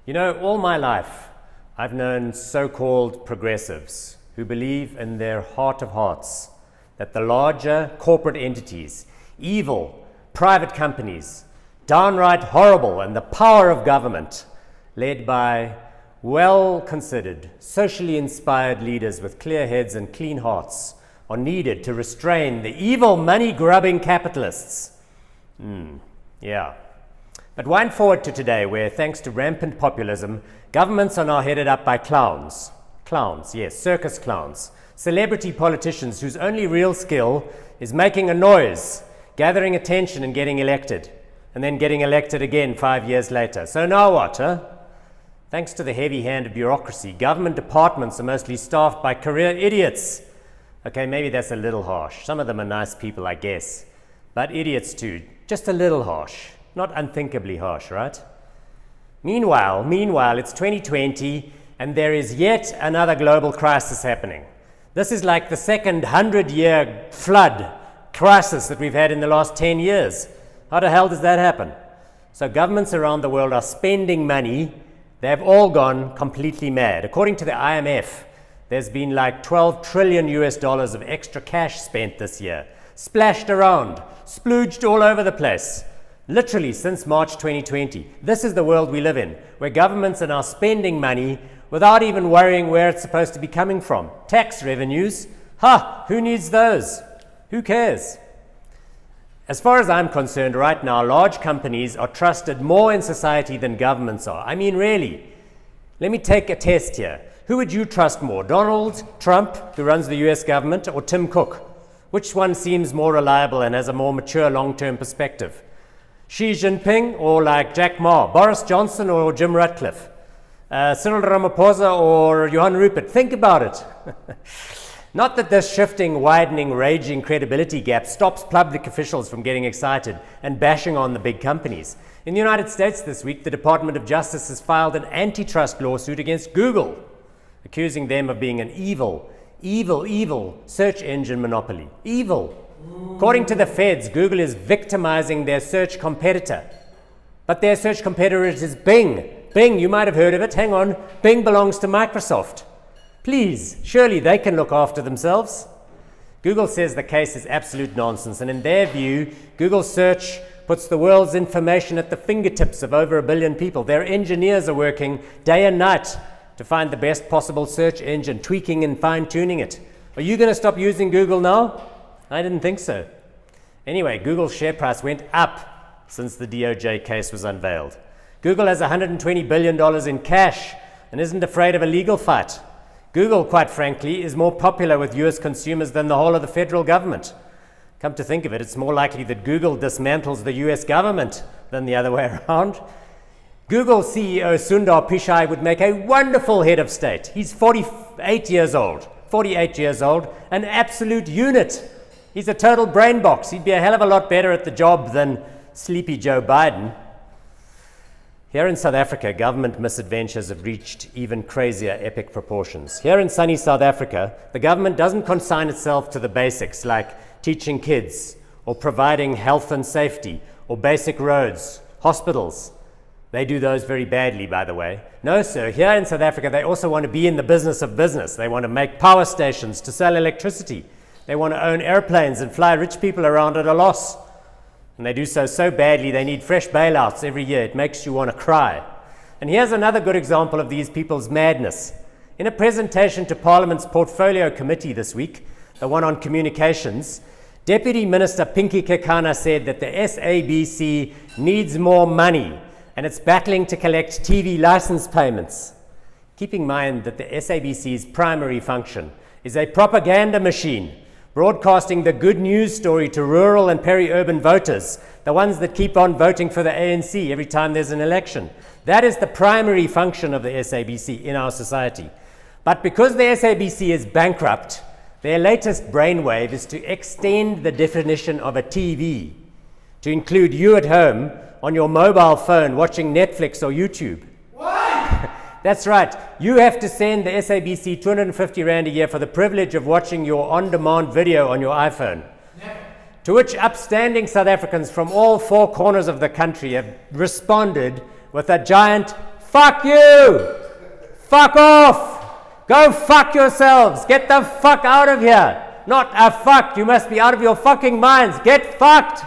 You know, all my life, I've known so-called progressives who believe in their heart of hearts that the larger corporate entities, evil private companies, downright horrible, and the power of government, led by well-considered, socially inspired leaders with clear heads and clean hearts, are needed to restrain the evil money-grubbing capitalists. Yeah. But wind forward to today, where thanks to rampant populism, governments are now headed up by clowns. Clowns, yes, circus clowns. Celebrity politicians whose only real skill is making a noise, gathering attention and getting elected, and then getting elected again 5 years later. So now what, huh? Thanks to the heavy hand of bureaucracy, government departments are mostly staffed by career idiots. Okay, maybe that's a little harsh. Some of them are nice people, I guess. But idiots too, just a little harsh. Not unthinkably harsh, right? Meanwhile, it's 2020 and there is yet another global crisis happening. This is like the second 100-year flood crisis that we've had in the last 10 years. How the hell does that happen? So governments around the world are spending money. They've all gone completely mad. According to the IMF, there's been like $12 trillion of extra cash spent this year. Splashed around, splooged all over the place. Literally since March 2020. This is the world we live in, where governments are now spending money without even worrying where it's supposed to be coming from. Tax revenues, who needs those? Who cares? As far as I'm concerned right now, large companies are trusted more in society than governments are. I mean, really. Let me take a test here. Who would you trust more, Donald Trump, who runs the US government, or Tim Cook? Which one seems more reliable and has a more mature long-term perspective? Xi Jinping or like Jack Ma, Boris Johnson or Jim Ratcliffe, Cyril Ramaphosa or Johan Rupert? Think about it. Not that this shifting, widening, raging credibility gap stops public officials from getting excited and bashing on the big companies. In the United States this week, the Department of Justice has filed an antitrust lawsuit against Google, accusing them of being an evil search engine monopoly. Evil. According to the feds, Google is victimizing their search competitor. But their search competitor is Bing. Bing, you might have heard of it. Hang on. Bing belongs to Microsoft. Please, surely they can look after themselves. Google says the case is absolute nonsense, and in their view, Google search puts the world's information at the fingertips of over 1 billion people. Their engineers are working day and night to find the best possible search engine, tweaking and fine-tuning it. Are you going to stop using Google now? I didn't think so. Anyway, Google's share price went up since the DOJ case was unveiled. Google has $120 billion in cash and isn't afraid of a legal fight. Google, quite frankly, is more popular with US consumers than the whole of the federal government. Come to think of it, it's more likely that Google dismantles the US government than the other way around. Google CEO Sundar Pichai would make a wonderful head of state. He's 48 years old, an absolute unit. He's a total brain box. He'd be a hell of a lot better at the job than sleepy Joe Biden. Here in South Africa, government misadventures have reached even crazier epic proportions. Here in sunny South Africa, the government doesn't consign itself to the basics like teaching kids or providing health and safety or basic roads, hospitals. They do those very badly, by the way. No, sir. Here in South Africa, they also want to be in the business of business. They want to make power stations to sell electricity. They want to own airplanes and fly rich people around at a loss. And they do so badly, they need fresh bailouts every year. It makes you want to cry. And here's another good example of these people's madness. In a presentation to Parliament's Portfolio Committee this week, the one on communications, Deputy Minister Pinky Kekana said that the SABC needs more money and it's battling to collect TV license payments. Keep in mind that the SABC's primary function is a propaganda machine, broadcasting the good news story to rural and peri-urban voters, the ones that keep on voting for the ANC every time there's an election. That is the primary function of the SABC in our society. But because the SABC is bankrupt, their latest brainwave is to extend the definition of a TV to include you at home on your mobile phone watching Netflix or YouTube. What? That's right. You have to send the SABC 250 Rand a year for the privilege of watching your on-demand video on your iPhone. Never. To which upstanding South Africans from all four corners of the country have responded with a giant fuck you. Fuck off. Go fuck yourselves. Get the fuck out of here. Not a fuck. You must be out of your fucking minds. Get fucked.